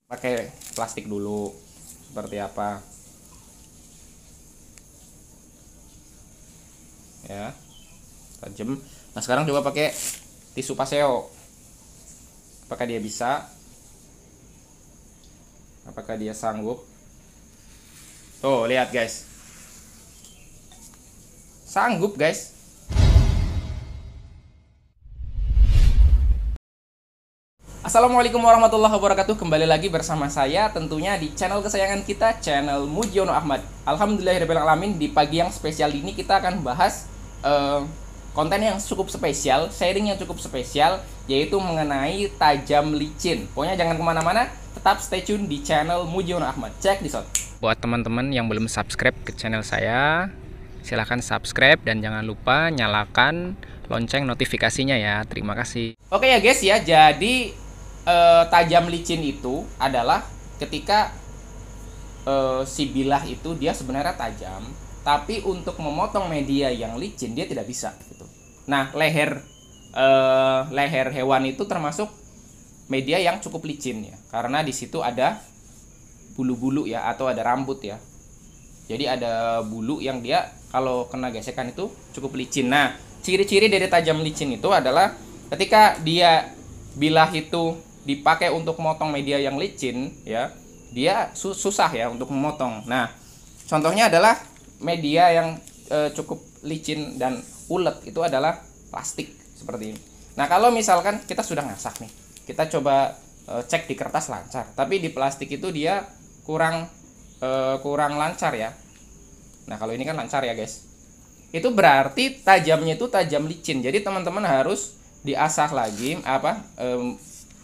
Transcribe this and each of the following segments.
pakai plastik dulu seperti apa ya, tajam. Nah sekarang coba pakai tisu paseo, apakah dia bisa, apakah dia sanggup. Tuh lihat guys, sanggup guys. Assalamualaikum warahmatullahi wabarakatuh. Kembali lagi bersama saya tentunya di channel kesayangan kita, channel Mujiono Ahmad. Alhamdulillahirrahmanirrahim. Di pagi yang spesial ini kita akan bahas konten yang cukup spesial, sharing yang cukup spesial, yaitu mengenai tajam licin. Pokoknya jangan kemana-mana, tetap stay tune di channel Mujiono Ahmad. Check this out. Buat teman-teman yang belum subscribe ke channel saya, silahkan subscribe dan jangan lupa nyalakan lonceng notifikasinya ya. Terima kasih. Oke ya guys ya, jadi tajam licin itu adalah ketika si bilah itu dia sebenarnya tajam, tapi untuk memotong media yang licin dia tidak bisa gitu. Nah leher hewan itu termasuk media yang cukup licin ya, karena di situ ada bulu-bulu ya, atau ada rambut ya. Jadi ada bulu yang dia kalau kena gesekan itu cukup licin. Nah ciri-ciri dari tajam licin itu adalah ketika dia bilah itu dipakai untuk memotong media yang licin ya, dia susah ya untuk memotong. Nah contohnya adalah media yang cukup licin dan ulet itu adalah plastik seperti ini. Nah kalau misalkan kita sudah ngasak nih, kita coba cek di kertas lancar, tapi di plastik itu dia kurang lancar ya. Nah kalau ini kan lancar ya guys, itu berarti tajamnya itu tajam licin. Jadi teman-teman harus diasah lagi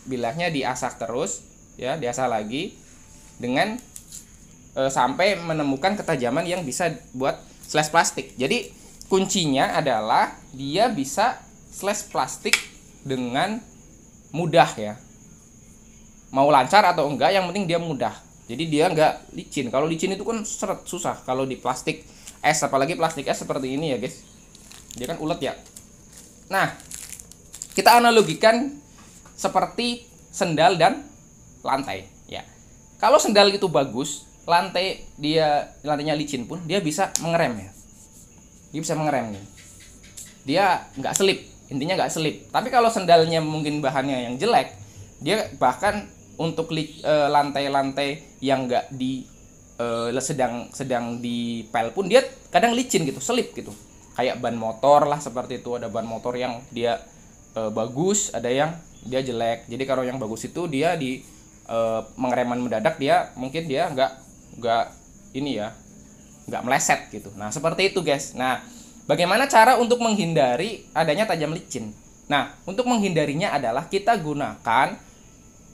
bilahnya, diasah terus ya, diasah lagi dengan sampai menemukan ketajaman yang bisa buat slash plastik. Jadi kuncinya adalah dia bisa slash plastik dengan mudah ya, mau lancar atau enggak yang penting dia mudah. Jadi dia enggak licin. Kalau licin itu kan seret susah kalau di plastik es, apalagi plastik es seperti ini ya guys, dia kan ulet ya. Nah kita analogikan seperti sendal dan lantai ya. Kalau sendal itu bagus, lantainya licin pun dia bisa mengerem ya. Dia bisa mengerem nih. Dia nggak selip, intinya nggak selip. Tapi kalau sendalnya mungkin bahannya yang jelek, dia bahkan untuk lantai-lantai yang nggak sedang dipel pun dia kadang licin gitu, selip gitu. Kayak ban motor lah seperti itu, ada ban motor yang dia bagus, ada yang dia jelek. Jadi kalau yang bagus itu dia di pengereman mendadak, dia mungkin dia nggak meleset gitu. Nah seperti itu guys. Nah bagaimana cara untuk menghindari adanya tajam licin? Nah untuk menghindarinya adalah kita gunakan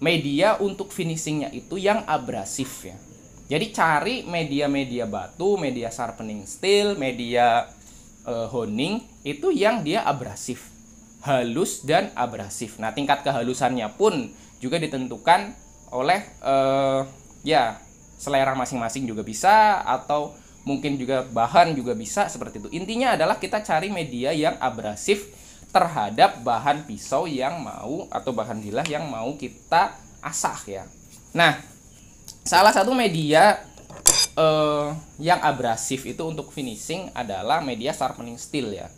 media untuk finishingnya itu yang abrasif ya. Jadi cari media-media batu, media sharpening steel, media honing itu yang dia abrasif, halus dan abrasif. Nah tingkat kehalusannya pun juga ditentukan oleh selera masing-masing juga bisa, atau mungkin juga bahan juga bisa seperti itu. Intinya adalah kita cari media yang abrasif terhadap bahan pisau yang mau, atau bahan bilah yang mau kita asah ya. Nah salah satu media yang abrasif itu untuk finishing adalah media sharpening steel ya.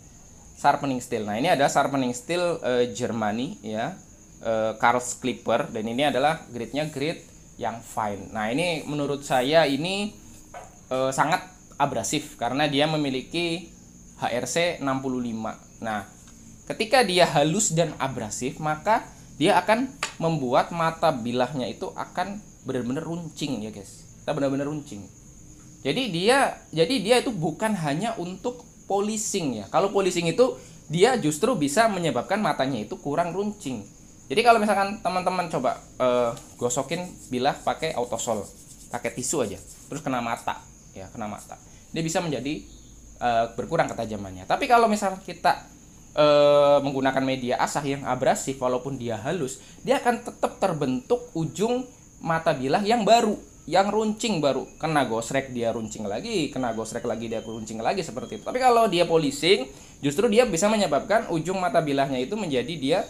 Sharpening steel. Nah ini ada sharpening steel Germany ya, Karls Clipper, dan ini adalah grade-nya grade yang fine. Nah ini menurut saya ini sangat abrasif karena dia memiliki HRC 65. Nah ketika dia halus dan abrasif, maka dia akan membuat mata bilahnya itu akan benar-benar runcing ya guys. Kita benar-benar runcing. Jadi dia itu bukan hanya untuk polishing ya. Kalau polishing itu dia justru bisa menyebabkan matanya itu kurang runcing. Jadi kalau misalkan teman-teman coba gosokin bilah pakai autosol, pakai tisu aja, terus kena mata ya, kena mata, dia bisa menjadi berkurang ketajamannya. Tapi kalau misalkan kita menggunakan media asah yang abrasif, walaupun dia halus, dia akan tetap terbentuk ujung mata bilah yang baru, yang runcing baru. Kena gosrek dia runcing lagi, kena gosrek lagi dia runcing lagi, seperti itu. Tapi kalau dia polishing, justru dia bisa menyebabkan ujung mata bilahnya itu menjadi dia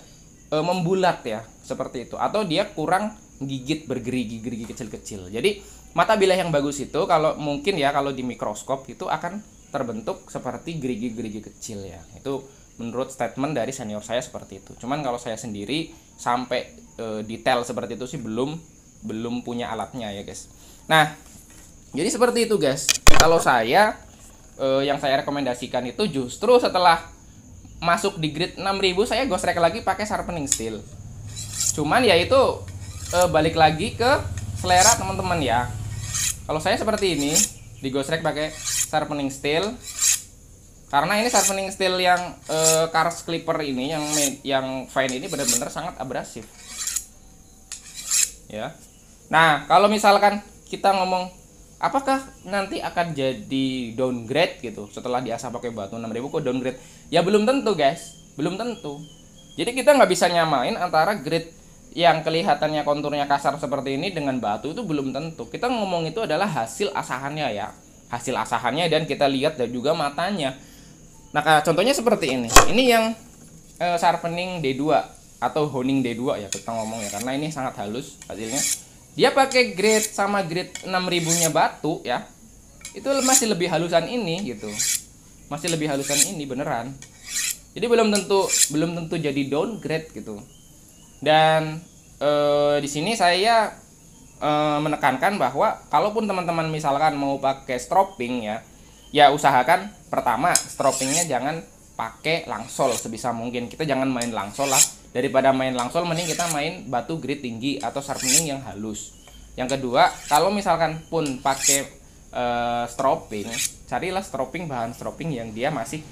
membulat ya, seperti itu, atau dia kurang gigit bergerigi-gerigi kecil-kecil. Jadi mata bilah yang bagus itu kalau mungkin ya kalau di mikroskop itu akan terbentuk seperti gerigi-gerigi kecil ya. Itu menurut statement dari senior saya seperti itu. Cuman kalau saya sendiri sampai detail seperti itu sih belum punya alatnya ya guys. Nah, jadi seperti itu guys. Kalau saya yang saya rekomendasikan itu justru setelah masuk di grid 6000 saya gosrek lagi pakai sharpening steel. Cuman ya itu balik lagi ke selera teman-teman ya. Kalau saya seperti ini digosrek pakai sharpening steel karena ini sharpening steel yang Cars Clipper ini yang fine ini benar-benar sangat abrasif ya. Nah kalau misalkan kita ngomong apakah nanti akan jadi downgrade gitu setelah diasah pakai batu 6000 kok downgrade, ya belum tentu guys, belum tentu. Jadi kita nggak bisa nyamain antara grade yang kelihatannya konturnya kasar seperti ini dengan batu, itu belum tentu. Kita ngomong itu adalah hasil asahannya ya, hasil asahannya, dan kita lihat dan juga matanya. Nah contohnya seperti ini yang sharpening D2 atau honing D2 ya kita ngomong ya, karena ini sangat halus hasilnya. Dia pakai grade sama grade 6000-nya batu ya, itu masih lebih halusan ini gitu, masih lebih halusan ini beneran. Jadi belum tentu jadi downgrade gitu. Dan di sini saya menekankan bahwa kalaupun teman-teman misalkan mau pakai stropping ya usahakan pertama stroppingnya jangan pakai langsol sebisa mungkin. Kita jangan main langsol lah, daripada main langsol mending kita main batu grade tinggi atau sharpening yang halus. Yang kedua, kalau misalkan pun pakai stropping, carilah bahan stropping yang dia masih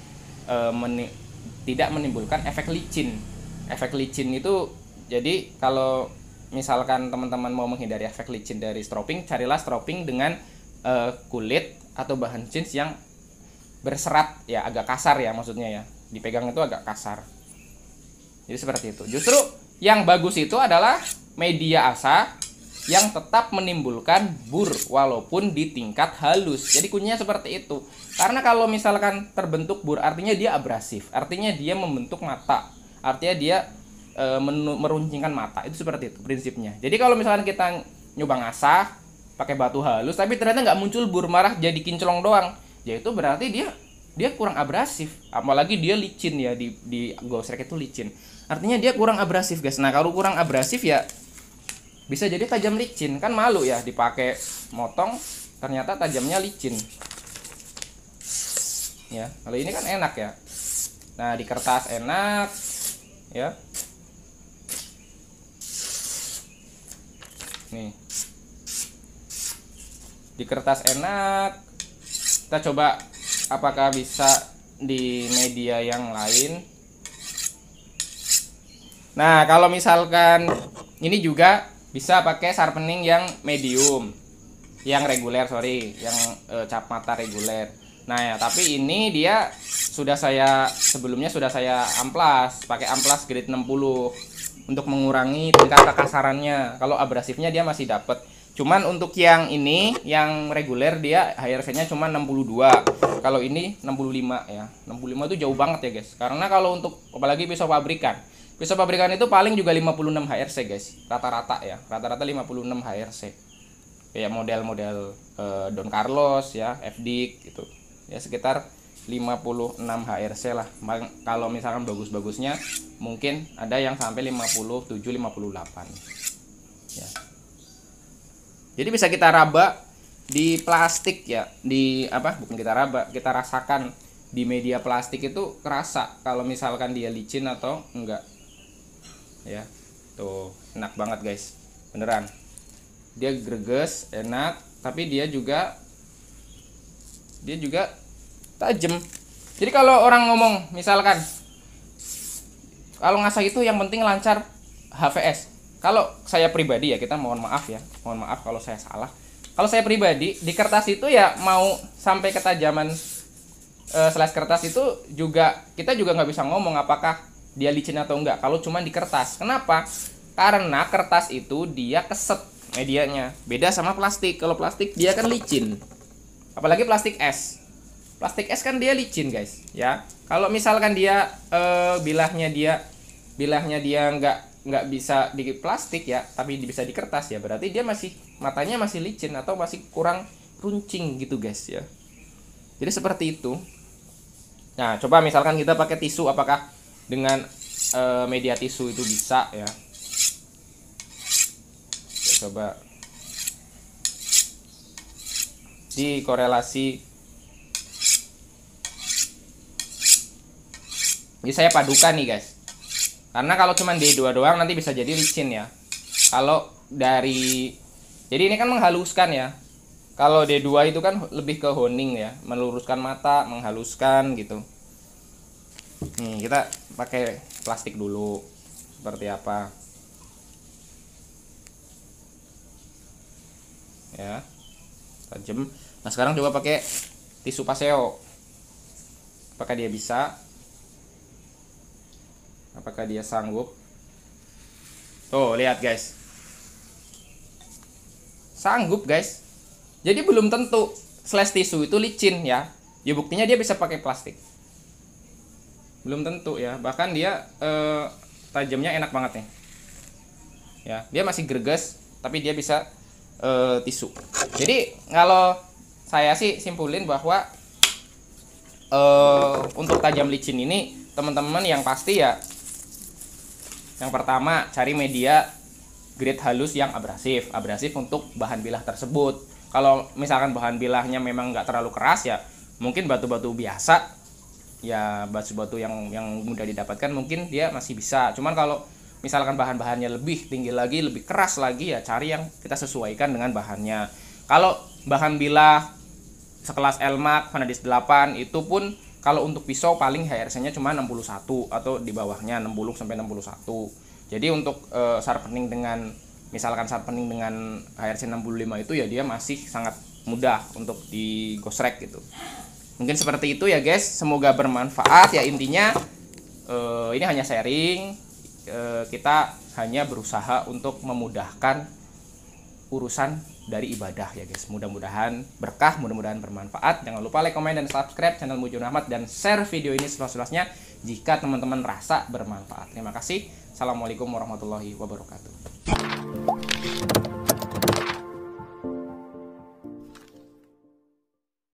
tidak menimbulkan efek licin. Efek licin itu, jadi kalau misalkan teman-teman mau menghindari efek licin dari stropping, carilah stropping dengan kulit atau bahan jeans yang berserat ya, agak kasar ya, maksudnya ya, dipegang itu agak kasar. Jadi seperti itu. Justru yang bagus itu adalah media asa yang tetap menimbulkan bur walaupun di tingkat halus. Jadi kuncinya seperti itu. Karena kalau misalkan terbentuk bur artinya dia abrasif, artinya dia membentuk mata, artinya dia meruncingkan mata. Itu seperti itu prinsipnya. Jadi kalau misalkan kita nyoba ngasah pakai batu halus tapi ternyata nggak muncul bur, marah jadi kinclong doang, ya itu berarti dia kurang abrasif. Apalagi dia licin ya, di gosrek itu licin, artinya dia kurang abrasif guys. Nah kalau kurang abrasif ya bisa jadi tajam licin, kan malu ya dipakai motong ternyata tajamnya licin ya. Kalau ini kan enak ya, nah di kertas enak ya, nih di kertas enak. Kita coba apakah bisa di media yang lain. Nah kalau misalkan ini juga bisa pakai sharpening yang medium, yang reguler, yang cap mata reguler. Nah ya, tapi ini dia sebelumnya sudah saya amplas, pakai amplas grade 60 untuk mengurangi tingkat kekasarannya. Kalau abrasifnya dia masih dapat. Cuman untuk yang ini, yang reguler, dia HRC-nya cuma 62. Kalau ini 65 ya. 65 itu jauh banget ya guys. Karena kalau untuk apalagi pisau pabrikan itu paling juga 56 HRC guys. Rata-rata ya. Rata-rata 56 HRC. Kayak model-model Don Carlos ya, FD gitu. Ya sekitar 56 HRC lah. Kalau misalkan bagus-bagusnya mungkin ada yang sampai 57 58. Ya. Jadi bisa kita raba di plastik ya, bukan kita raba, kita rasakan di media plastik itu kerasa kalau misalkan dia licin atau enggak. Ya. Tuh, enak banget guys. Beneran. Dia greges, enak, tapi dia juga tajam. Jadi kalau orang ngomong misalkan kalau ngasah itu yang penting lancar HVS. Kalau saya pribadi ya, kita mohon maaf kalau saya salah. Kalau saya pribadi di kertas itu ya mau sampai ketajaman slice kertas itu juga kita juga nggak bisa ngomong apakah dia licin atau enggak kalau cuma di kertas. Kenapa? Karena kertas itu dia keset medianya, beda sama plastik. Kalau plastik dia kan licin, apalagi plastik es. Plastik es kan dia licin guys ya. Kalau misalkan dia bilahnya dia nggak bisa di plastik ya, tapi bisa di kertas ya, berarti dia masih matanya masih licin atau masih kurang runcing gitu guys ya. Jadi seperti itu. Nah, coba misalkan kita pakai tisu, apakah dengan media tisu itu bisa ya? Coba dikorelasi. Jadi saya padukan nih guys, karena kalau cuma D2 doang nanti bisa jadi licin ya. Kalau dari, jadi ini kan menghaluskan ya. Kalau D2 itu kan lebih ke honing ya, meluruskan mata, menghaluskan gitu. Nih kita pakai plastik dulu, seperti apa ya, tajam. Nah sekarang coba pakai tisu paseo, apakah dia bisa, apakah dia sanggup. Tuh lihat guys, sanggup guys. Jadi belum tentu slash tisu itu licin ya. Ya buktinya dia bisa pakai plastik, belum tentu ya. Bahkan dia tajamnya enak banget nih ya, dia masih greges tapi dia bisa tisu. Jadi kalau saya sih simpulin bahwa untuk tajam licin ini teman-teman yang pasti ya, yang pertama cari media grade halus yang abrasif untuk bahan bilah tersebut. Kalau misalkan bahan bilahnya memang nggak terlalu keras ya, mungkin batu-batu biasa ya, batu-batu yang mudah didapatkan mungkin dia masih bisa. Cuman kalau misalkan bahan-bahannya lebih tinggi lagi, lebih keras lagi ya, cari yang kita sesuaikan dengan bahannya. Kalau bahan bilah sekelas Elmax, Vanadis 8 itu pun kalau untuk pisau paling HRC-nya cuma 61 atau di bawahnya 60 sampai 61. Jadi untuk sharpening dengan misalkan sharpening dengan HRC 65 itu ya dia masih sangat mudah untuk digosrek gitu. Mungkin seperti itu ya guys, semoga bermanfaat ya. Intinya ini hanya sharing, kita hanya berusaha untuk memudahkan urusan dari ibadah ya guys. Mudah-mudahan berkah, mudah-mudahan bermanfaat. Jangan lupa like, comment, dan subscribe channel Mujun Ahmad, dan share video ini seluas-luasnya jika teman-teman rasa bermanfaat. Terima kasih. Assalamualaikum warahmatullahi wabarakatuh.